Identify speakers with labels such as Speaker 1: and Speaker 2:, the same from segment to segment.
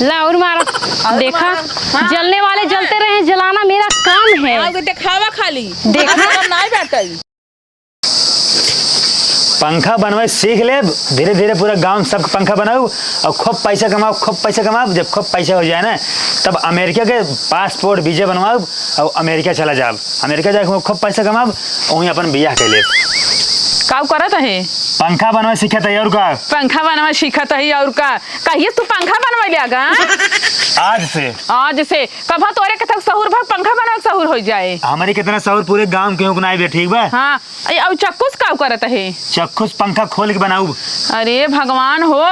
Speaker 1: ला और मारा। देखा
Speaker 2: हाँ।
Speaker 1: जलने वाले जलते रहे, जलाना मेरा काम है।
Speaker 2: दिखावा खाली
Speaker 1: देखा
Speaker 2: नहीं बैठा।
Speaker 3: पंखा बनवाए सीख ले, धीरे धीरे पूरा गांव सब पंखा बनाओ और खूब पैसा कमाओ, खूब पैसा कमाओ। जब खूब पैसा हो जाए ना तब अमेरिका के पासपोर्ट वीजा बनवाओ और अमेरिका चला जाओ। अमेरिका जाके खूब पैसा कमाओ, वहीं अपन बियाह कर ले।
Speaker 2: का करत है?
Speaker 3: पंखा बनवा सीखा था और का?
Speaker 2: पंखा बनवा सीखत है और का? कहिए तू पंखा बनवा लियागा? आज से कभा तोरे कथक सहूर भर पंखा बनवा सहूर हो जाए।
Speaker 3: हमारी कितना सहूर पूरे गांव के बनाए बे, ठीक बा?
Speaker 2: हाँ और चक्कुस का करत है?
Speaker 3: चक्कुस पंखा खोल के बनाऊ।
Speaker 2: अरे भगवान हो,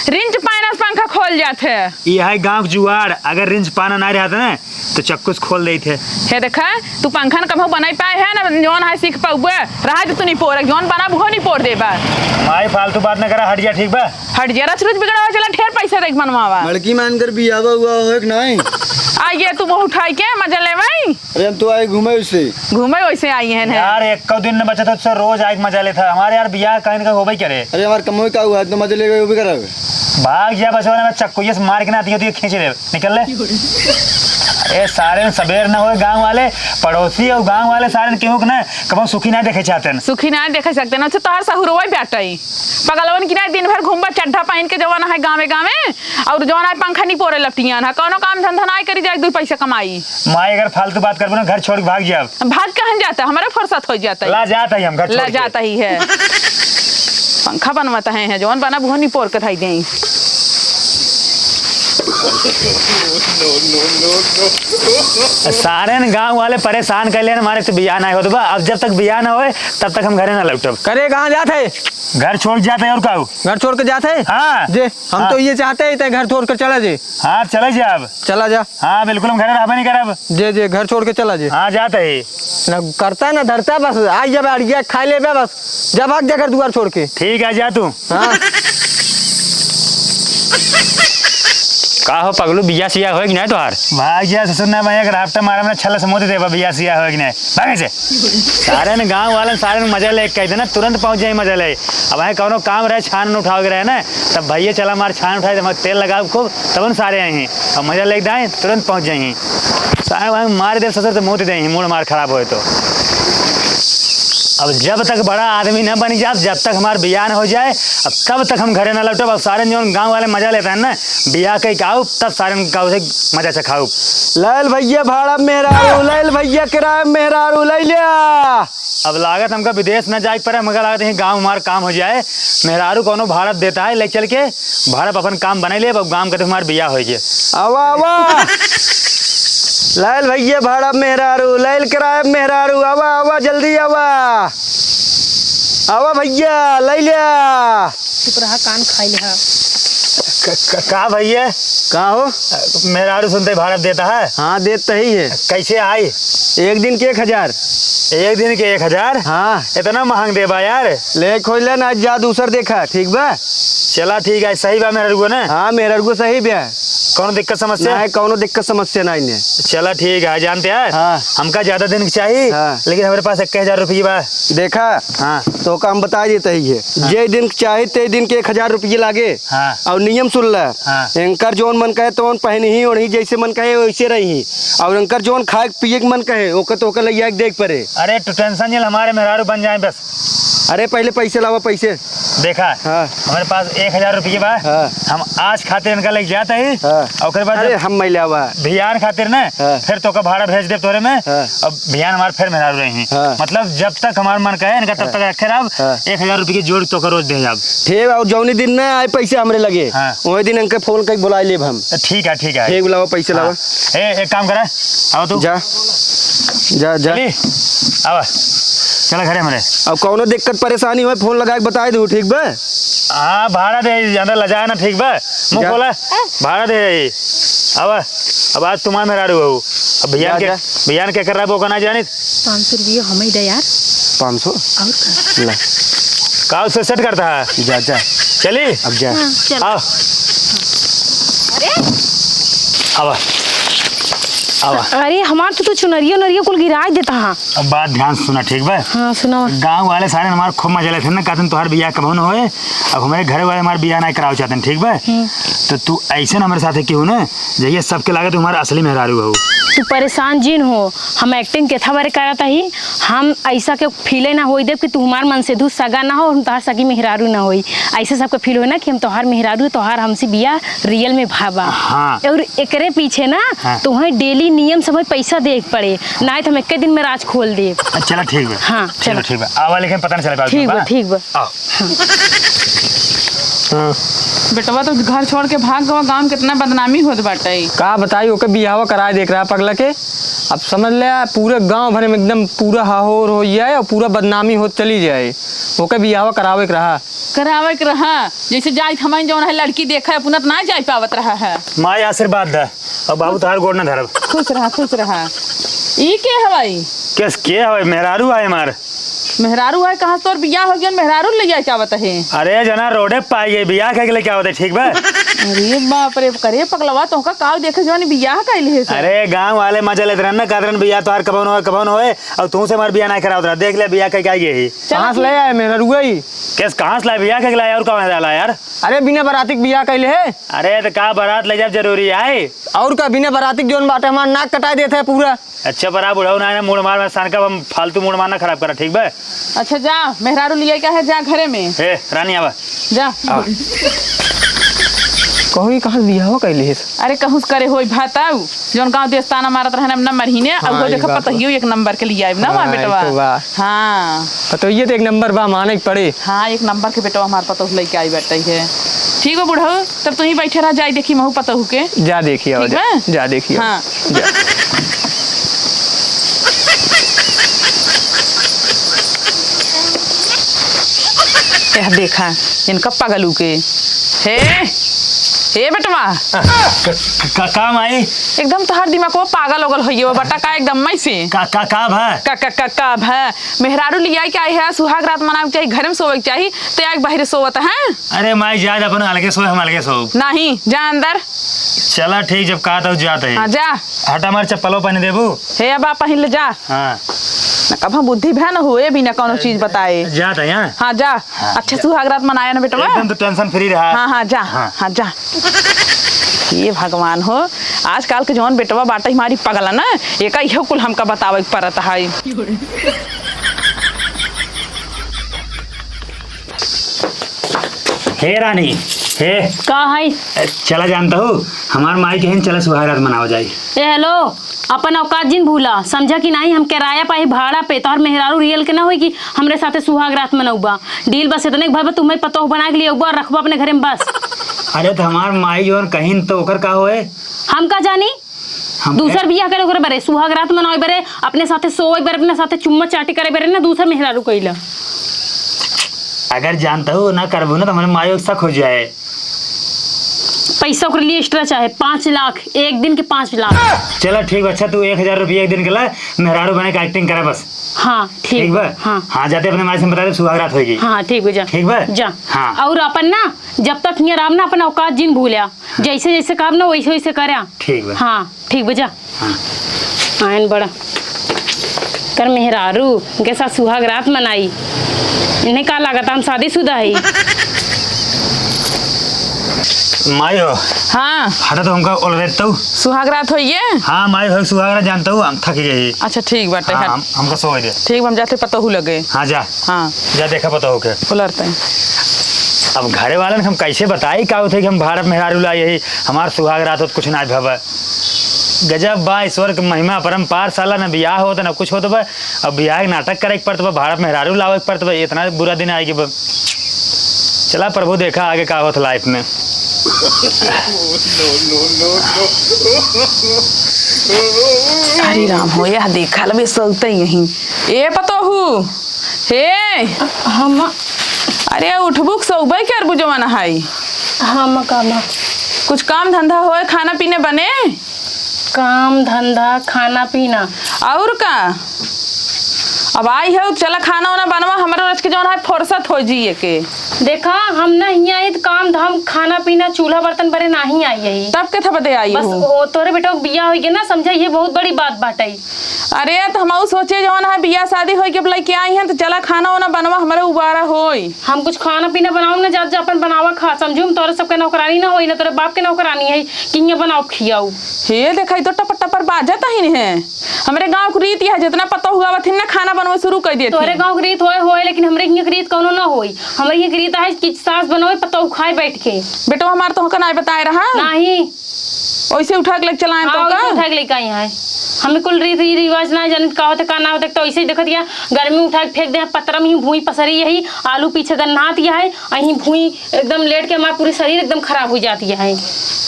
Speaker 2: रिंच पाना पंखा खोल जाते है।
Speaker 3: यह गांव जुआड़, अगर रिंच पाना नहीं रहता ना तो चक्कुस खोल देते
Speaker 2: हे देखा तू पंखा न कभो बनाई पाए है ना, जौन है सीख पाऊबे रहा तो तू नहीं पोर जौन बना वो नहीं पोर देबा।
Speaker 3: माई फालतू बात न करा, हट जा, ठीक बा?
Speaker 2: हट जा, रच बिगड़ा चला ढेर पैसा देख बनवावा।
Speaker 4: लड़की मानकर बियावा हुआ हो कि नहीं?
Speaker 2: आइए तू वो उठाई के मजा ले भाई।
Speaker 4: अरे हम तो आए घूमे उससे।
Speaker 2: घूमे वैसे आई है
Speaker 3: यार, एक दिन न बचा था उससे रोज आए मजा लेता हमारे। यार बियाह कहीं का हो भाई करे।
Speaker 4: अरे हमारे कमोई का हुआ तो मजा लेगा वो भी करा।
Speaker 3: भाग जा बस, वाले में चक्कू से मार के ना आती है खींच ले, निकल ले। अरे सारे सबेर न हो, गांव वाले पड़ोसी और गांव वाले सारे केहू के ना कभी सुखी ना देखे चाहते हैं।
Speaker 2: सुखी ना देखे सकते ना। तोहर सहुरवा बैठा ही पगलवन की ना दिन भर घूमबा चड्ढा पहन के जवान है गाँव गाँव और जवान है पंखा नहीं पोरे लपटियान है। कोनो काम धंधा ना करी जाए, दो पैसा कमाई।
Speaker 3: माई अगर फालतू बात करबो ना घर छोड़ के भाग जाओ।
Speaker 2: भाग कहाँ जाता है? हमारा फुर्सत हो जाता है।
Speaker 3: ला जाता है, हम घर
Speaker 2: ला जाता ही है। पंखा बनवाता है जवान बना वो नहीं पोर कर दे।
Speaker 3: सारे गांव वाले परेशान कर ले हमारे से बियाह ना हो तो अब जब तक बियाह ना होए तब तक हम घरे ना लौटब।
Speaker 5: करे कहाँ जाते है?
Speaker 3: घर छोड़ जाते हैं और का?
Speaker 5: घर छोड़ के जाते है?
Speaker 3: हाँ
Speaker 5: जे हम
Speaker 3: हाँ।
Speaker 5: तो ये चाहते हैं घर छोड़ कर चला जे।
Speaker 3: हाँ चले जा, अब
Speaker 5: चला जा।
Speaker 3: हाँ बिल्कुल, हम घरे रहबे नहीं करब।
Speaker 5: जे जे घर छोड़ के चला जे।
Speaker 3: हाँ जाते ही
Speaker 5: ना करता है ना धरता, बस आज जब अड़िया खा ले बस जब भाग जा घर दुआर छोड़ के।
Speaker 3: ठीक है, जा तू।
Speaker 5: हाँ
Speaker 3: का हो पगलू, बिया सिया हो कि नहीं तोहार? भाग जा ससुर ना भाई, अगर हफ्ता मारा में छल समोते देबा बिया सिया हो कि नहीं। भागे से सारे ने गांव वाले सारे ने मजा ले कहते ना तुरंत पहुंच जाए मजा ले। अब भाई कौनो काम रहे छान उठाओ रहे ना तब भैया चला मार छान उठाए तो तेल लगाओ खूब तब सारे आई और मजा लेके जाए तुरंत पहुंच जाए। सारे भाई मार दे ससुर तो मुँह दे मूड मार खराब हो तो। अब जब तक बड़ा आदमी न बनी जाए, जब तक हमारा बियाह न हो जाए, अब तब तक हम घरे न लौटब। अब सारे जो गांव वाले मजा लेते हैं ना बियाह के खाओ तब सारे गाँव से मजा चखाओ।
Speaker 5: लैल भैया भाड़ा मेरा लैल भैया किराया मेरा ले लिया।
Speaker 3: अब लागत हमका विदेश न जाए पर मगर लागत है गाँव हमारा काम हो जाए। मेहरारू कोनो भारत देता है ले चल के भारत अपन काम बना ले। अब गाँव के हमारा बियाह हो गया।
Speaker 5: आवा आवा लैल भैया भाड़ा मेहरारू लैल किराया मेहरारू आवा आवा जल्दी आवा आवा भैया ले लिया।
Speaker 1: चुप रहा, कान खाई लिया।
Speaker 3: का भैया
Speaker 5: कहाँ हो?
Speaker 3: मेहरारू सुनते भारत देता है?
Speaker 5: हाँ देता ही है।
Speaker 3: कैसे आई?
Speaker 5: एक दिन के 1000।
Speaker 3: एक दिन के 1000?
Speaker 5: हाँ
Speaker 3: इतना महंग देबा यार।
Speaker 5: ले खोज ले ना जा दूसर देखा, ठीक बा?
Speaker 3: चला ठीक है, सही बा मेहरारू को ना?
Speaker 5: हाँ मेहरारू सही बा,
Speaker 3: कौनो दिक्कत समस्या?
Speaker 5: नहीं कौनो दिक्कत समस्या नहीं है।
Speaker 3: चला ठीक है, जानते हैं
Speaker 5: हाँ।
Speaker 3: हमका ज्यादा दिन चाहिए।
Speaker 5: हाँ।
Speaker 3: लेकिन हमारे पास 1000 रुपये बा।
Speaker 5: देखा
Speaker 3: हाँ
Speaker 5: तो काम बता देता ही है।
Speaker 3: हाँ।
Speaker 5: जे दिन चाहे ते दिन के 1000 रुपये लागे।
Speaker 3: हाँ।
Speaker 5: और नियम सुन ला।
Speaker 3: हाँ।
Speaker 5: एंकर जोन मन कहे तो पहन ही ओढ़ी, जैसे मन कहे वैसे रही। और एंकर जोन खाए पिए के मन कहे ओके तो लिया देख पड़े।
Speaker 3: अरे तू टेंशन नहीं, हमारे मेहरारू बन जाए बस।
Speaker 5: अरे पहले पैसे लावा पैसे।
Speaker 3: देखा
Speaker 5: हाँ।
Speaker 3: हमारे पास 1000 रुपये बा।
Speaker 5: हाँ।
Speaker 3: हम आज खातिर इनका लेके जाते ही।
Speaker 5: हाँ।
Speaker 3: और बाद
Speaker 5: अरे हम मैं लावा
Speaker 3: भियान खातिर ना
Speaker 5: हाँ।
Speaker 3: फिर तो का भाड़ा भेज दे तोरे में।
Speaker 5: हाँ।
Speaker 3: अब भियान हमारे फिर मेहरारू रही।
Speaker 5: हाँ।
Speaker 3: मतलब जब तक हमारा मन कहे इनका तब तक रखे रह।
Speaker 5: हाँ।
Speaker 3: 1000 रुपये की जोड़ तो रोज दे जाब।
Speaker 5: ठीक। और जौनी दिन ना आए पैसे हमरे लगे।
Speaker 3: हाँ।
Speaker 5: वही दिन अंके फोन करके बुला लेब हम।
Speaker 3: ठीक है ठीक है।
Speaker 5: ठीक लावा पैसे लावा।
Speaker 3: एक काम करा, आओ तू
Speaker 5: जा जा जा।
Speaker 3: आवा चला घरे हमारे।
Speaker 5: अब कौनो दिक्कत परेशानी हो फोन लगा के बता दू, ठीक बा?
Speaker 3: हाँ भाड़ा दे ज्यादा लजाए ना, ठीक बा? मुँह
Speaker 5: जा।
Speaker 3: खोला भाड़ा दे। अब आज तुम्हारा मेहरारू हो। अब भैया
Speaker 5: जा,
Speaker 3: भैया क्या कर रहा है वो कहना जाने।
Speaker 1: 500 रुपये हमें दे यार।
Speaker 5: 500
Speaker 1: और
Speaker 5: ला
Speaker 3: का उससे सेट करता है।
Speaker 5: जा जा
Speaker 3: चली
Speaker 5: अब जा।
Speaker 1: चल।
Speaker 3: आओ आवा आवा।
Speaker 1: अरे हमार तो चुनरियो नरियो कुल गिरा देता। हाँ
Speaker 3: अब बात ध्यान से सुना, ठीक बा?
Speaker 1: हाँ सुनाओ।
Speaker 3: गांव वाले सारे हमारे खूब मजा लेते ना कहते तुम्हारे बियाह कब न होए। अब हमारे घर वाले हमारे बियाह नहीं कराओ चाहते हैं, ठीक बा? तो तू ऐसे ना हमारे साथ क्यों ना जइए सबके लागे तुम्हारा असली मेहरारू हो।
Speaker 1: तू परेशान जिन हो, हम एक्टिंग के था बारे करता ही, हम ऐसा के फीले ना होई देव कि तू हमार मन से धू सगा ना हो, हम तोहार सगी मेहरारू ना होई। ऐसे सबके फील हो ना कि हम तोहार मेहरारू, तोहार हमसे बिया रियल में भाबा।
Speaker 3: हाँ।
Speaker 1: और एकरे पीछे ना
Speaker 3: हाँ।
Speaker 1: तुम्हें डेली नियम समय पैसा दे पड़े, ना तो हम एक दिन में राज खोल दे।
Speaker 3: चलो ठीक बा।
Speaker 1: हाँ,
Speaker 3: चलो
Speaker 1: चलो।
Speaker 3: ठीक बा। आवा लेकिन पता नहीं चले
Speaker 1: ठीक बा, ठीक बा।
Speaker 3: आओ।
Speaker 2: बेटवा तो घर छोड़ के भाग गवा, गांव कितना बदनामी होत बाटे।
Speaker 5: का बताई ओके बियाह कराए देख रहा है पगला के। अब समझ ले पूरे गांव भरे में एकदम पूरा हाहोर हो जाए और पूरा बदनामी हो चली जाए। ओके बियाह करावे के रहा
Speaker 2: करावे के रहा, जैसे जाइत हमारी जौन है लड़की देखा है पुनः ना जा पावत रहा है।
Speaker 3: माँ आशीर्वाद दा और बाबू तोहार गोड़ न धरब।
Speaker 2: खुश रहा खुश रहा। ई के हवाई
Speaker 3: केस के हवे मेहरारू आए मार।
Speaker 2: मेहरारू है, कहाँ तोर बियाह हो गया मेहरारू ले जाए क्या बता है।
Speaker 3: अरे जना रोडे पाई गई बियाह के लिए क्या होता है, ठीक बा?
Speaker 2: अरे बाप रे, करे पगलवा तो का काव देखे जवानी बियाह कैले है।
Speaker 3: अरे गांव वाले मजा लेते रहना कादरन बियाह तोहार कबन होए और तू से मार बियाह नहीं करावत रहा। देख ले बियाह के क्या ये
Speaker 5: कहाँ से ले आए मेरा रुई?
Speaker 3: केस कहाँ से लाए बियाह के लाए और कहाँ डाला यार?
Speaker 5: अरे बिना बराती बियाह कैले है।
Speaker 3: अरे तो का बारात ले जाब जरूरी है
Speaker 5: और का बिना बराती जोन बाटे हमारा नाक कटा देते है पूरा।
Speaker 3: अच्छा बरा बुढ़ाऊ ना मूड मार सान का फालतू मूड मारना खराब करा, ठीक बा?
Speaker 2: अच्छा जा मेहरारू लिया क्या है, जा घरे में
Speaker 3: ए रानी आवा
Speaker 2: जा।
Speaker 5: कहूँ कहाँ से बियाह कैले है?
Speaker 2: अरे कहूँ करे होई भाताऊ जौन गांव देस्ताना मारत रहना नंबर ही ने। अब
Speaker 5: हाँ,
Speaker 2: वो
Speaker 5: ये
Speaker 2: देखो
Speaker 5: बात
Speaker 2: पता ही एक नंबर के लिए आए ना
Speaker 5: हाँ,
Speaker 2: हमारे बेटवा।
Speaker 5: ये तो बा।
Speaker 2: हाँ
Speaker 5: तो ये तो एक नंबर बा माने के पड़े।
Speaker 2: हाँ एक नंबर के बेटवा हमारे पता लेके आई बैठे है। ठीक है बुढ़ऊ, तब तू ही बैठे रह, जाई देखी महू पता के।
Speaker 5: जा देखिए
Speaker 2: ठीक है?
Speaker 5: जा देखिए।
Speaker 2: हाँ
Speaker 5: जा।
Speaker 2: यह देखा इनका पगलू के हे बेटवा
Speaker 3: काम आई
Speaker 2: एकदम तोहर दिमाग को पागल होगल होइए बटा का एकदम मैं से
Speaker 3: का भा
Speaker 2: का भा मेहरारू लिया के आई है, सुहाग रात मनावे चाहिए, घर में सोवे चाहिए, तो एक बाहर सोवत है।
Speaker 3: अरे माई जा अपन अलगे सो हम अलगे सो
Speaker 2: नहीं जा अंदर।
Speaker 3: चला ठीक जब कहा तो जाते हैं।
Speaker 2: हाँ जा।
Speaker 3: हटा हमारे चप्पलों पहने देबू।
Speaker 2: हे अब आप पहन ले जा।
Speaker 3: हाँ
Speaker 2: न कभी बुद्धि भै न हुए भी न कोनो चीज बताए।
Speaker 3: जाता है यहाँ।
Speaker 2: हाँ जा। अच्छा सुहाग रात मनाया ना बेटवा।
Speaker 3: एकदम तो टेंशन फ्री रहा।
Speaker 2: हाँ हाँ जा। हाँ जा। ये भगवान हो, आजकल के जौन बेटवा बाटा हमारी पगला ना एक ही कुल हमका बतावे पड़ता है।
Speaker 3: हे रानी हे
Speaker 1: का है?
Speaker 3: चला जानता हूँ हमार माई के चला सुहाग रात मनाओ जाए।
Speaker 1: ए हेलो, अपन औकात जिन भूला समझा कि नहीं, हम किराया पाई भाड़ा पे तोहर मेहरारू रियल के ना होई कि हमरे साथे सुहाग रात मनौबा। डील बस इतने भाई तुम्हें पता हो बना के लिए और रखबा अपने घरे में बस।
Speaker 3: अरे तो हमार माई जो कहीं तो ओकर का होए
Speaker 1: हम का जानी? दूसर बियाह करे ओकरे बरे, सुहाग रात मनावे बरे, अपने साथे सोए बरे, अपने साथे चुम्मा चाटी करे बरे ना, दूसर मेहरारू कइला।
Speaker 3: अगर जानता हूँ ना करबू ना तो हमारे माई शक हो जाए।
Speaker 1: पैसा ओकरे लिए एक्स्ट्रा चाहे 5 लाख, एक दिन के 5 लाख।
Speaker 3: चलो ठीक अच्छा तू 1000 रुपया एक दिन के लिए मेहरारू बने का एक्टिंग करा बस।
Speaker 1: हाँ ठीक
Speaker 3: बा।
Speaker 1: हाँ
Speaker 3: हाँ जाते अपने माई से बता दे सुहाग रात होगी।
Speaker 1: हाँ ठीक है जा।
Speaker 3: ठीक बा
Speaker 1: जा।
Speaker 3: हाँ
Speaker 1: और अपन ना जब तक यहाँ राम ना अपना औकात जिन भूलिया, जैसे जैसे काम ना वैसे वैसे करा।
Speaker 3: ठीक बा।
Speaker 1: हाँ ठीक बजा।
Speaker 3: हाँ
Speaker 1: आयन बड़ा कर मेहरारू के साथ सुहाग रात मनाई, इन्हें का लागत हम शादीशुदा है।
Speaker 3: माई हो
Speaker 2: हाँ
Speaker 3: हटा तो हमका ओल रहता हूँ।
Speaker 2: सुहाग रात होइए।
Speaker 3: हाँ माई हो सुहाग रात जानता हूँ, हम थक गए।
Speaker 2: अच्छा ठीक बाटे।
Speaker 3: हाँ, हमका सो दे।
Speaker 2: ठीक हम जाते पता लगे।
Speaker 3: हाँ जा
Speaker 2: हाँ
Speaker 3: जा देखा पता हो के
Speaker 2: उलरते।
Speaker 3: अब घरे वाले हम कैसे बताई का होते कि हम भारत मेहरारू ला यही हमार सुहाग रात हो कुछ ना भवा। गजब बा ईश्वर के महिमा परम्पार, साला ना बियाह होता ना कुछ होता बा। अब बियाह के नाटक करे के पड़ता बा, भारत मेहरारू लावे के पड़ता बा, इतना बुरा दिन आएगी बा। चला प्रभु देखा आगे का होता लाइफ में।
Speaker 2: अरे राम हो यह देखा लबे सोते यहीं। ए पतोहू हे
Speaker 1: हम
Speaker 2: अरे उठबुक सोबे कर बुझवाना है।
Speaker 1: हम काम
Speaker 2: कुछ काम धंधा होए, खाना पीने बने?
Speaker 1: काम धंधा खाना पीना
Speaker 2: और का? अब आई है चला खाना वाना बनवा हमारे रोज के जौन है फुर्सत हो जी के।
Speaker 1: देखा हम ना यहाँ आई तो काम धाम खाना पीना चूल्हा बर्तन भरे नहीं आई यही।
Speaker 2: तब के था बदे आई
Speaker 1: बस
Speaker 2: हूँ।
Speaker 1: वो तोरे बेटा के बिया हो गया ना, समझा ये बहुत बड़ी बात बाटई।
Speaker 2: अरे तो हम सोचे जौन है बिया शादी हो के लड़के आई हैं तो चला खाना वाना बनवा हमारे उबारा होई।
Speaker 1: हम कुछ खाना पीना बनाऊ ना, जा अपन बनावा खा, समझू हम तोरे सबके नौकरानी ना होई ना तोरे बाप के नौकरानी है कि यहाँ बनाओ खियाऊ।
Speaker 2: हे देखा तो टपट टपर बाजत ही है। हमारे गांव की रीत है जितना पता हुआ थी ना खाना बनवा शुरू कर दिए।
Speaker 1: तोरे गांव की रीत होए लेकिन हमरे यहाँ की रीत कोनो ना होई। हमारे यहाँ की रीत है कि सास बनावे पतो खाए बैठ के।
Speaker 2: बेटो हमारे तो नहीं बताए रहा
Speaker 1: नहीं
Speaker 2: वैसे उठा के लेके चलाएं तो का
Speaker 1: उठा के लेके आई है। हमें कुल रीति रिवाज ना जाने का होते का ना होते तो ऐसे ही देखत या गर्मी उठा के फेंक दे पत्थर में ही भूई पसरी यही आलू पीछे गन्नात या है अहीं भूई एकदम लेट के हमारा पूरी शरीर एकदम खराब हो जाती है।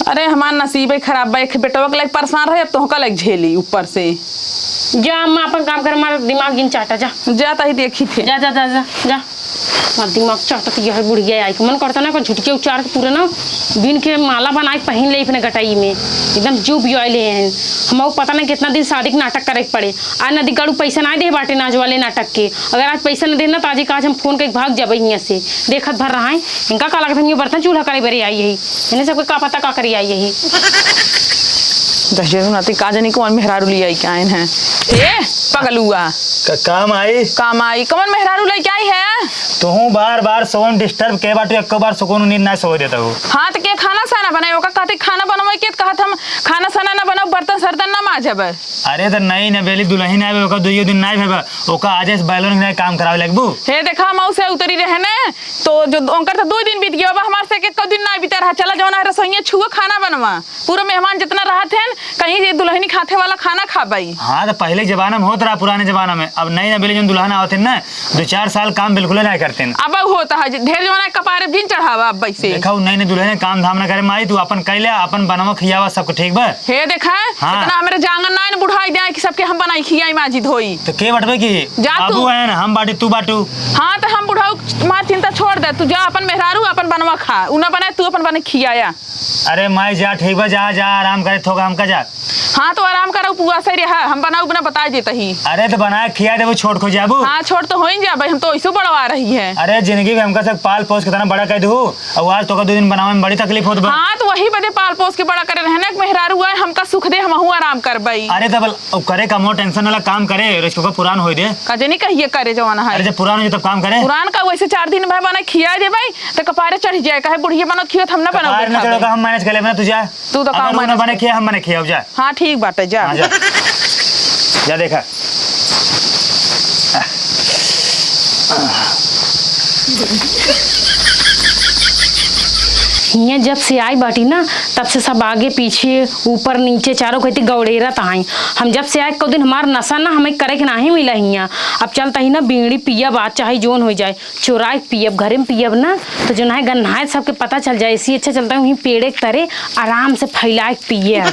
Speaker 2: अरे हमारा नसीब ही खराब बा। बेटवा के लग परेशान रहे अब तो का लग झेली ऊपर से।
Speaker 1: जा अम्मा अपन काम कर, हमारा दिमाग गिन चाटा जा
Speaker 2: ही देखी थे।
Speaker 1: जा जा जा जा जा हमारा दिमाग चाटत यह बुढ़िया आई मन करता ना झुटके उचार के पूरे ना बिन के माला बना के पहन ले अपने गटाई में एकदम जू बियाले हैं। हम पता नहीं कितना दिन शादी के नाटक करे पड़े। आज नदी गाड़ू पैसा ना दे बाटे नाच वाले नाटक के। अगर आज पैसा न देना तो आज आज हम फोन करके भाग जाबे यहाँ से। देखत भर रहा है इनका का लगता है बर्तन चूल्हा करे बरे आई यही इन्हें सबके का पता का करी आई यही।
Speaker 2: दशहरा नाती का जानी कौन मेहरारू ले आई कायन है ए पगलुआ
Speaker 3: काम आई
Speaker 2: कौन मेहरारू ले आई है।
Speaker 3: तू बार बार सोन डिस्टर्ब के बाटू एक बार सुकून नींद ना सो देता हूँ।
Speaker 2: हाँ तो क्या खाना साना बनाए ओका कहते खाना बनवाए के कहत हम खाना साना ना बनाओ बर्तन सर्तन ना माजब।
Speaker 3: अरे तो नहीं न बेली दुल्हन आवे ओका दुइयो दिन नहीं भेबा ओका आजे बैलोन नहीं काम करावे लगबू।
Speaker 2: हे देखा मऊ से उतरी रहे ने तो जो ओंकर तो 2 दिन बीत गया हमारे से एक दिन नहीं बीता रहा। चला जौन रसोईया छुआ खाना बनवा पूरा मेहमान जितना रहा थे कहीं दुल्हनी खाते वाला खाना खाबाई।
Speaker 3: हाँ तो पहले जमाना में होता रहा पुराने जमाना में। अब नहीं न बेली जो दुल्हन आवते ना 2-4 साल काम बिल्कुल नहीं करते।
Speaker 2: अब होता है ढेर जौन कपारे दिन चढ़ावा अब वैसे
Speaker 3: देखा नहीं दुल्हन काम धाम ना करे माई तू अपन कैले अपन बनवा खियावा सबको ठीक बा।
Speaker 2: हे देखा
Speaker 3: हाँ।
Speaker 2: इतना हमारे जांगन ना न बुढ़ाई दे कि सबके हम बनाई खियाई माजी धोई
Speaker 3: तो के बटबे की
Speaker 2: जा तू।
Speaker 3: बाबू है ना हम बाटू तू बाटू।
Speaker 2: हाँ तो हम बुढ़ाऊ तुम्हारी चिंता छोड़ दे तू जा अपन मेहरारू अपन बनवा खा उना बनाए तू अपन बने खियाया।
Speaker 3: अरे माई जा ठीक बा जा जा आराम करे थोड़ा हम का जा।
Speaker 2: हाँ तो आराम करो पुआ से रहा हम बनाऊ बना बता देता ही।
Speaker 3: अरे तो बनाए खिया दे वो छोड़ खो जाबू।
Speaker 2: हाँ छोड़ तो हो ही जा भाई हम तो ऐसे बढ़वा रही है।
Speaker 3: अरे जिंदगी में हमका सब पाल पोस के तना बड़ा कर दू और आज तो का 2 दिन बनावे में बड़ी तकलीफ होत बा।
Speaker 2: हाँ तो वही बदे पाल पोस के बड़ा करे रहने के मेहरारू है हमका सुख दे हमहू आराम कर भाई।
Speaker 3: अरे तो अब करे का मोर टेंशन वाला काम करे इसको का पुरान होई दे
Speaker 2: कजे नहीं कहिए करे जवाना है।
Speaker 3: अरे जब पुरान हो तब काम करे
Speaker 2: पुरान का वैसे 4 दिन भाई बना खिया दे भाई तो कपारे चढ़ जाए कहे बुढ़िया बनत खियो हम ना
Speaker 3: बाहर न चढ़ो
Speaker 2: बनाओ।
Speaker 3: का हम मैनेज कर लेबे ना तू जा
Speaker 2: तू तो काम
Speaker 3: मैंने बने खिया हम बने खिया जा।
Speaker 2: हाँ ठीक बाटे जा।
Speaker 3: हाँ, जा देखा
Speaker 1: यहाँ जब से आई बाटी ना तब से सब आगे पीछे ऊपर नीचे चारों कहती गौड़ेरा तहाई। हम जब से आए को दिन हमारा नशा ना हमें करे के नहीं मिला यहाँ। अब चलता ही ना बीड़ी पियब आज चाहे जोन हो जाए चोराए पियब घरे में पियब ना तो जो ना गन्हाए सबके पता चल जाए। इसी अच्छा चलता है वहीं पेड़े के तरे आराम से फैलाए पिए।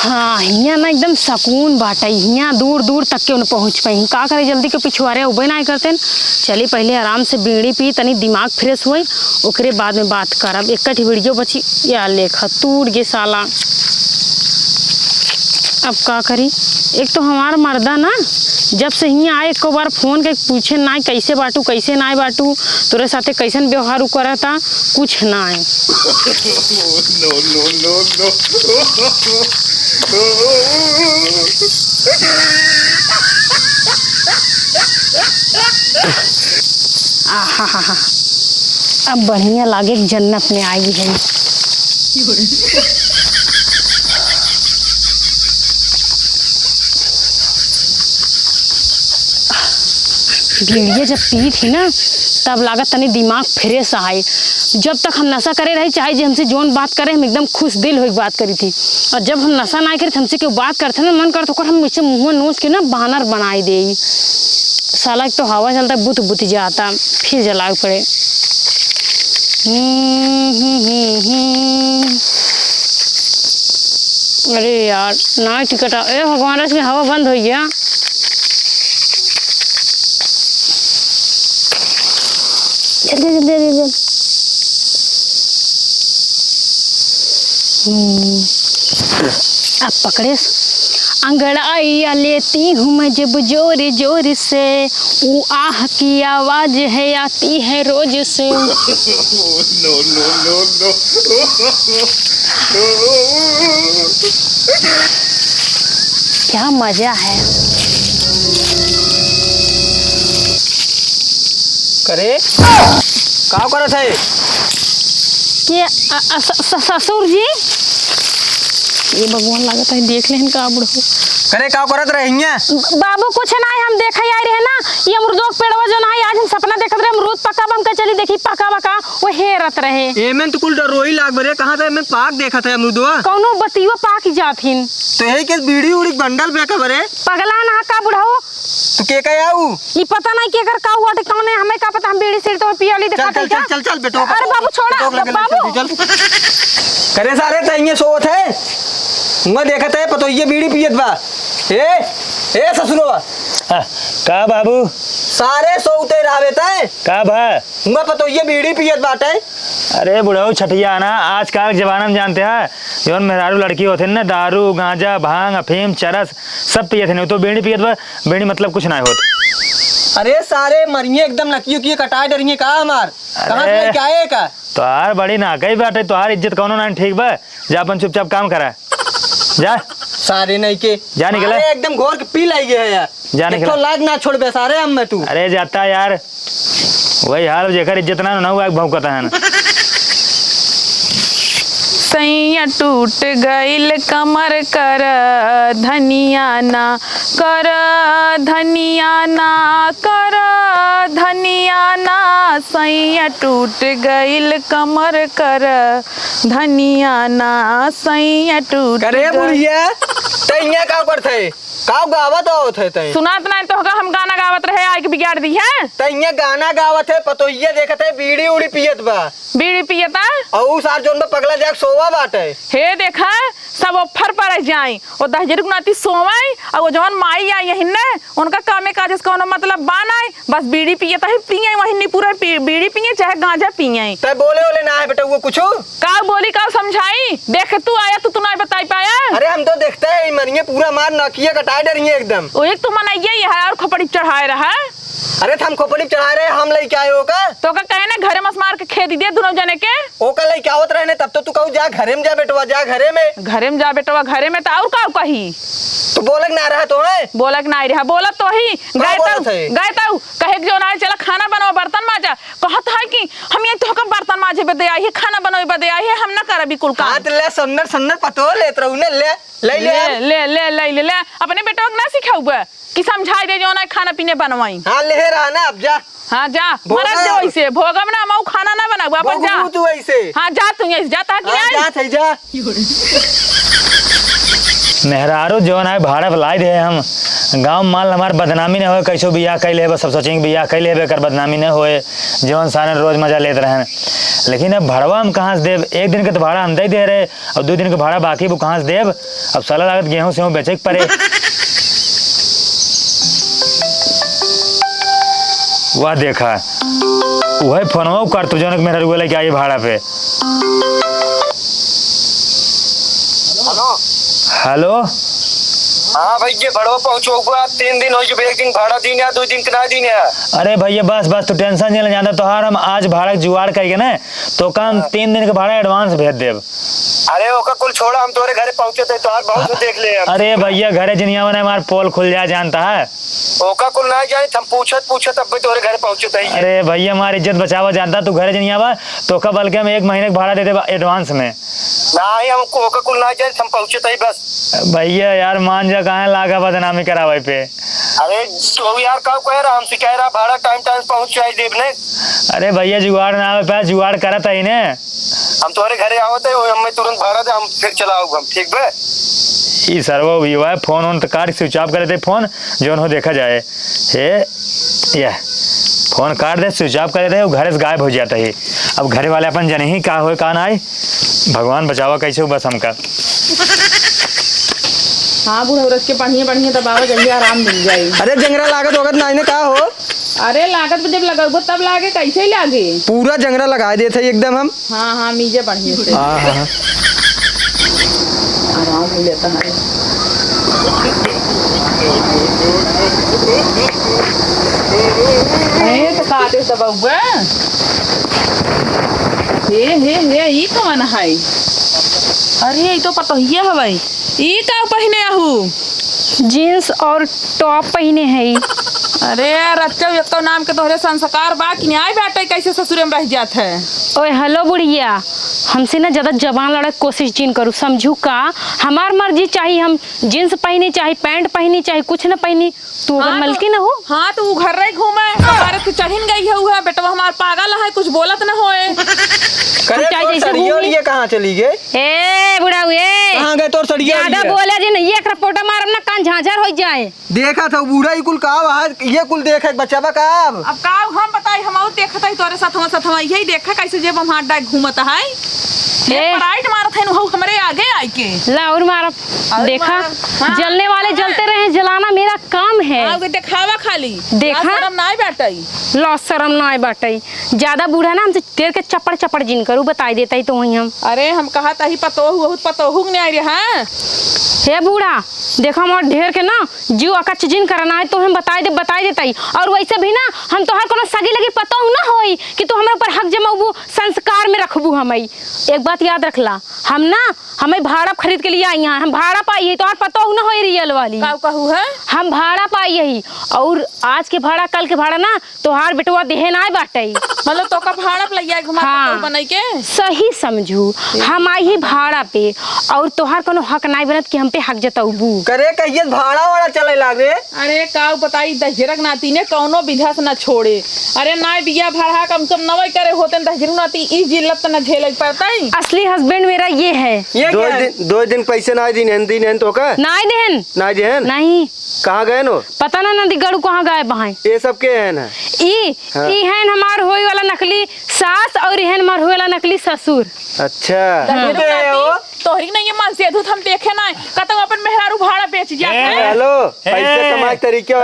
Speaker 1: हाँ यहाँ ना एकदम सुकून बाटा यहाँ दूर दूर तक के उन्हें पहुँच पाई का करे जल्दी के पिछुआरे उबे ना करते चलिए पहले आराम से बीड़ी पी तनी दिमाग फ्रेश हुई ओकरे बाद में बात करब। एक वीडियो बची या लेखा टूट गे साला। अब का करी एक तो हमारा मर्दा ना जब से यहाँ आए एक बार फोन के पूछे ना कैसे बाटू कैसे ना बाटू तोरे साथे कैसन व्यवहार करता कुछ ना है। आहा अब बढ़िया लागे जन्नत में आई है। बीड़िया जब पी थी ना तब लागत तनी दिमाग फ्रेश आए। जब तक हम नशा करे रहे चाहे जो हमसे जोन बात करे हम एकदम खुश दिल हो बात करी थी और जब हम नशा ना करे हमसे क्यों बात करते ना मन करता हम मुझसे मुँह नोच के ना बानर बनाई दे। साला एक तो हवा चलता बुत बुत जाता फिर जलाए पड़े। अरे यार ना टिकट ए भगवान इसकी हवा बंद हो गया। जल्दी जल्दी जल्दी अब पकड़े अंगड़ाइया लेती हूँ मैं जब जोर जोर से, वो आह की आवाज है आती है रोज से। क्या मजा है।
Speaker 5: करे का करत है?
Speaker 1: ये ससुर जी, ये भगवान लागत है देख लेन का बुढ़ो।
Speaker 5: करे का करत रहिया?
Speaker 1: बाबू कुछ ना है, हम देखा आई रहे ना ये अमरूदों के पेड़वा जो ना है, आज हम सपना देखत रहे अमरूद पका बम के चली देखी पका बका वो हेरत रहे।
Speaker 5: एमन तो कुल डरोई लाग बरे, कहां से मैं पाक देखत है अमरूदवा?
Speaker 1: कौनो बतियो पाक जाथिन
Speaker 5: तो यही के बीड़ी उड़ी बंडल पे बरे
Speaker 1: पगला ना का बुढ़ो।
Speaker 5: तू के आऊ?
Speaker 1: ये पता नहीं कि अगर का हुआ कौन है, हमें का पता, हम बीड़ी सिर तो पियाली दिखा
Speaker 5: चल चल चल चल बेटो।
Speaker 1: अरे बाबू छोड़ा बाबू।
Speaker 5: करे सारे तइये सोत है, मैं देखत है पतो ये बीड़ी पियत बा। ए ससुरवा
Speaker 3: का बाबू
Speaker 5: सारे सोते रहबे तय
Speaker 3: का भा?
Speaker 5: मैं पतो ये बीड़ी पियत बाटे।
Speaker 3: अरे बुढ़ऊ छठिया ना, आजकल के जमाना में जानते हैं जौन मेहरारू लड़की होते ना दारू गांजा भांग अफीम चरस सब पियत नहीं, तो बीड़ी पियत बा। बीड़ी मतलब कुछ ना होत।
Speaker 5: अरे सारे मरिए एकदम नकियो की कटाए डरिए का हमार कहां से लेके आए का?
Speaker 3: तोहार बड़ी ना कई बाटे, तोहार इज्जत कौनो ना ठीक बा। जा अपन चुपचाप काम करा जा।
Speaker 5: सारे नहीं के
Speaker 3: जा निकले।
Speaker 5: अरे एकदम घोर के पी लाई गए यार।
Speaker 3: जा निकले।
Speaker 5: तो लाग ना छोड़ बे सारे हम में तू।
Speaker 3: अरे जाता यार, वही हाल जेकर इज्जत ना हुआ भौंकता है ना।
Speaker 2: सैया टूट गईल कमर कर धनिया ना कर धनिया ना कर धनिया ना, सैया टूट गईल कमर कर धनिया ना, सैया टूट
Speaker 5: करे बुढ़िया तइया का करथे का गावत होत है तई?
Speaker 2: सुनात नहीं तो होगा हम गाना गावत रहे आई के बिगाड़ दी है।
Speaker 5: तइया गाना गावत है पतो ये देखत है बीड़ी उड़ी पियत बा।
Speaker 2: बीड़ी पियता
Speaker 5: औ सार जोन में पगला जाक सोवा बाटे।
Speaker 2: हे देखा सब ऑफर पर जाई और 10,000 गुनाती सोवाई और वो जवन माई आई यही ने उनका कामे काज का मतलब बानाई बस बीड़ी पियता ही पिए वही नहीं पूरा बीड़ी पिए चाहे गांजा पिए।
Speaker 5: तय बोले ओले ना है बेटा वो कुछ
Speaker 2: का बोली का समझाई देख तू आया तू नहीं बता पाया।
Speaker 5: अरे हम तो देखते हैं मरिए पूरा मार नकिया कटाए डरिए एकदम।
Speaker 2: वो एक तो मनाइए ये है और खोपड़ी चढ़ाए रहा।
Speaker 5: अरे हम खोपड़ी चढ़ा रहे हम लेके आए हो का?
Speaker 2: तो का कहे ना घरे मस मार के खेदी दे दोनों जने के।
Speaker 5: ओ का लेके आवत रहने तब तो तू कहू जा घरे में जा बेटवा जा घरे में।
Speaker 2: घरे में जा बेटवा घरे में तो और का कही
Speaker 5: तो बोलक ना रहा तो है
Speaker 2: बोलक ना रहा बोला तो ही गए तो कहे जो ना चला खाना बनाओ बर्तन माजा कहत है कि हम ये तो का बर्तन माजे बदे आई है खाना बनावे बदे आई है हम ना करबी कुल काम।
Speaker 5: हाथ ले सन्नर सन्नर पतो लेत रहू ने ले ले ले
Speaker 2: ले ले ले ले ले अपने बेटवा को ना सिखाऊ बे कि समझाई दे जो ना खाना पीने बनवाई।
Speaker 5: हां ले रहा ना अब जा।
Speaker 2: हां जा मरद दे वैसे भोगम ना मऊ खाना ना बनाऊ अपन जा
Speaker 5: तू ऐसे।
Speaker 2: हां जा तू ऐसे जाता कि नहीं
Speaker 5: जा थे जा।
Speaker 3: मेहरारू जौन है भाड़ा लाई दे हम गांव माल हमार बदनामी न हो कैसो बियाह कैले है, सब सोचेंगे बियाह कैले है कर बदनामी न होए जौन सारे रोज मजा लेते रहे। लेकिन अब भाड़वा हम कहाँ से देव? एक दिन के तो भाड़ा हम दे रहे और 2 दिन के भाड़ा बाकी वो कहाँ से देव? अब साला लागत गेहूँ से बेचे के पड़े। वह देखा वही फोनवा कर तू जौन मेहरा रुआ लेके आई भाड़ा पे। हेलो
Speaker 6: हाँ भैया बड़वा पहुंचो 3 दिन हो जो 1 दिन भाड़ा दिन या 2 दिन किराया दिन है।
Speaker 3: अरे भैया बस तू टेंशन नहीं लेना, तोहार हम आज भाड़ा जुगाड़ करके ना तो काम 3 दिन के भाड़ा एडवांस भेज देव।
Speaker 6: अरे ओका कुल छोड़ा हम तोरे घरे पहुंचे थे तोहार बहुत देख ले।
Speaker 3: अरे भैया घरे जनिया ने हमार पोल खुल जाए जानता है।
Speaker 6: ओका कुल ना जाए हम पूछत अब भी तोरे घरे पहुंचे थे।
Speaker 3: अरे भैया हमारी इज्जत बचावा जानता तू घरे जनिया तो का बल्कि हम 1 महीने का भाड़ा दे दे एडवांस में।
Speaker 6: नहीं हमको ओका कुल ना जाए हम पहुंचे थे बस।
Speaker 3: भैया यार मान जा कहाँ लागा बदनामी करावे पे।
Speaker 6: अरे तो यार का कह रहा हमसे कह रहा भाड़ा टाइम पहुंच जाए देव ने।
Speaker 3: अरे भैया जुगाड़ ना आवे पे जुगाड़ करत है ने
Speaker 6: हम तुम्हारे घरे आवत है हमें तुरंत भाड़ा दे हम फिर चलाओ हम ठीक बे।
Speaker 3: ई सर्वो भी हुआ है फोन ऑन तो काट स्विच ऑफ करे थे फोन जोन हो देखा जाए हे ये फोन काट दे स्विच ऑफ करे थे वो घर से गायब हो जाता है। अब घरे वाले अपन जने ही का हो का ना आए भगवान बचावा कैसे हो बस हमका।
Speaker 2: हाँ बूढ़ा रस के बढ़िया दबावा जल्दी आराम मिल जाए।
Speaker 5: अरे जंगरा लागत होगत ना इने का हो?
Speaker 2: अरे लागत जब लगाओ तब लागे कैसे ही लागे
Speaker 5: पूरा जंगरा लगा देते एकदम हम।
Speaker 2: हाँ मीजे बढ़िया से। आराम हो लेता है। तो काटे दबाऊगा। हे ई कौन है? अरे ये तो पता ही है भाई। ई का पहने आहू?
Speaker 1: जीन्स और टॉप पहने है।
Speaker 2: अरे रच्चा एक नाम के तोहरे संस्कार बा कि नहीं बेटे कैसे ससुरे में रह जात है।
Speaker 1: ओए हेलो बुढ़िया, हमसे ना ज़्यादा जबान लड़े कोशिश जिन करूँ, समझू का? हमार मर्जी चाहिए, हम जीन्स पहनी चाहे पैंट पहनी चाहे कुछ न पहनी। तू अगर मलकी ना हो।
Speaker 2: हाँ तो वो घर रही घूमे हमारे तो चढ़िन गई है वो बेटा हमार पागल है कुछ बोलत न होए।
Speaker 5: करे
Speaker 1: चाहे
Speaker 5: तोर
Speaker 1: जैसे
Speaker 5: सड़िया और
Speaker 1: घूमी।
Speaker 5: ये कहाँ चली गई?
Speaker 1: ए बुढ़ा ए
Speaker 5: कहाँ गए तोर सड़िया और
Speaker 1: ज्यादा
Speaker 5: ये?
Speaker 1: बोले जी नहीं, एक रपोटा मारम ना कान झांझर हो जाए।
Speaker 5: देखा था बूढ़ा ही कुल कहा वहाँ ये कुल देखे बच्चा बा कब?
Speaker 2: अब का हम बताई हम और देखत है तोरे साथ यही देखा कैसे जेब हम हाथ डाक घूमत है। ये
Speaker 1: ए।
Speaker 2: पराइट मारत है वो हमरे आगे आई के।
Speaker 1: ला और मारब।
Speaker 2: और
Speaker 1: देखा
Speaker 2: मारब। हाँ।
Speaker 1: जलने वाले जलते रहे, जलाना मेरा काम है।
Speaker 2: आगे दिखावा खाली
Speaker 1: देखा?
Speaker 2: शर्म ना बैठई।
Speaker 1: लो शर्म ना आए बाटई। ज्यादा बूढ़ा ना हमसे तेर के चपड़ चपड़ जिन करू बताई देता ही तो वही हम।
Speaker 2: अरे हम कहा था ही पतोहू नहीं आई रे। हाँ
Speaker 1: हे बूढ़ा देखा हमार ढेर के ना जीव अकच जिन करना है तो हम बताई देता ही। और वैसे भी ना हम तोहर कोनो सगी लगी पता ना होई कि तू हमरा ऊपर हक जमाबू, संस्कार में रखबू। हमें एक बात याद रखला, हम ना हमें भाड़ा खरीद के लिए आई हैं, हम भाड़ा पाई है, तोहर पता ना होई रियल वाली।
Speaker 2: का कहू है?
Speaker 1: हम भाड़ा पाई है और आज के भाड़ा कल के भाड़ा ना तोहार बेटवा देहे ना बाटे।
Speaker 2: मतलब तो का भाड़ा पे लिया घुमा
Speaker 1: हाँ।
Speaker 2: बनाई के
Speaker 1: सही समझू, हम आई ही भाड़ा पे और तोहार कोनो हक नहीं बनत कि हम पे हक जताऊबू।
Speaker 5: करे कहिए भाड़ा वाला चले लागे।
Speaker 2: अरे का बताई दहजरक नाती ने कौनो विधा से न छोड़े। अरे ना बिया भाड़ा कम से कम नवई करे होते दहजरक नाती ई जिल्लत न झेले पड़ताई।
Speaker 1: असली हस्बैंड मेरा ये है।
Speaker 5: ये क्या है?
Speaker 4: दो दिन पैसे ना दिन तो का
Speaker 1: नाई देहन
Speaker 4: ना देहन
Speaker 1: नहीं
Speaker 4: कहाँ गए नो?
Speaker 1: पता ना नदी गड़ू कहाँ गए बहाए।
Speaker 4: ये सब के है ना?
Speaker 1: ई हैन हमार होई वाला नकली सास और हैन हमार होई वाला नकली ससुर।
Speaker 4: अच्छा
Speaker 2: तोहरी नहीं ये मन से अधूत हम देखे ना कतम अपन मेहरारू भाड़ा बेच जाते हैं।
Speaker 4: हेलो पैसे कमाए के तरीके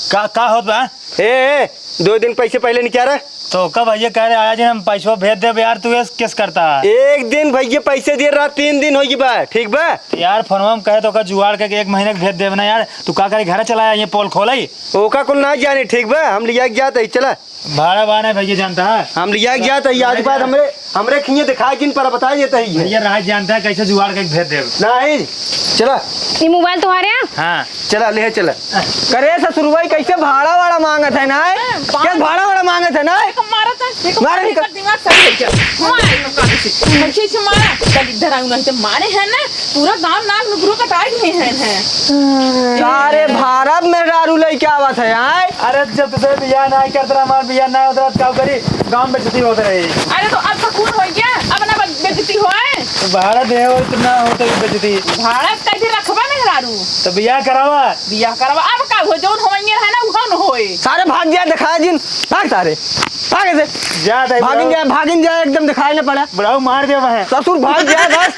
Speaker 3: का होत बा?
Speaker 4: ए 2 दिन पैसे पहले नहीं क्या रहा?
Speaker 3: तो कब भैया कह रहे आज हम पैसा भेज दे यार, तू किस करता?
Speaker 4: एक दिन भैया पैसे दिए रहा 3 दिन होगी बा, ठीक बा?
Speaker 3: यार फोनवा में कहे तो का जुगाड़ करके 1 महीने के भेज देव ना यार। तू का करे घर चलाया ये पोल खोलाई?
Speaker 4: ओका कुल ना जाने, ठीक बा? हम लिया के जाते ही चला,
Speaker 3: भाड़ा बाना भैया जानता है।
Speaker 4: हम लिया के जाते ही आज बाद हमरे खिए दिखाई जिन पर बता देता ही है।
Speaker 3: भैया राज जानता है कैसे जुगाड़ करके भेज देव।
Speaker 4: नहीं चला
Speaker 1: ये मोबाइल तुम्हारे यहाँ?
Speaker 3: हाँ
Speaker 4: चला ले चला।
Speaker 5: करे ससुर भाई कैसे भाड़ा वाला मांगत है ना? क्या भाड़ा वाला मांगत है ना?
Speaker 2: मारा था
Speaker 5: मारा नहीं कर-
Speaker 2: दिमाग सही हो गया। मारे नो का से मुझे से मारा कल इधर आऊं नहीं तो मारे हैं ना पूरा गांव नाक नुगरो कटाई में है।
Speaker 5: सारे भारत में रारू लई क्या बात है यार?
Speaker 3: अरे जब तुझे बिया नहीं करता हमार बिया नहीं होता क्या करी, गांव में छुट्टी होते रही।
Speaker 2: अरे तो अब तो खून हो गया अब ना बेइज्जती होए।
Speaker 3: तो भाड़ा दे हो इतना होता है बेइज्जती।
Speaker 2: भाड़ा कैसे रखबा मेहरारू
Speaker 3: तो बिया करावा।
Speaker 2: बियाह करवा अब का हो जोन होएंगे है ना उहन होए।
Speaker 5: सारे भाग जाए दिखाए जिन भाग सारे भागे से
Speaker 3: जा
Speaker 5: भागिन जाए एकदम दिखाई ना पड़ा।
Speaker 3: बुढ़ाऊ मार दे वहाँ।
Speaker 5: ससुर भाग जाए बस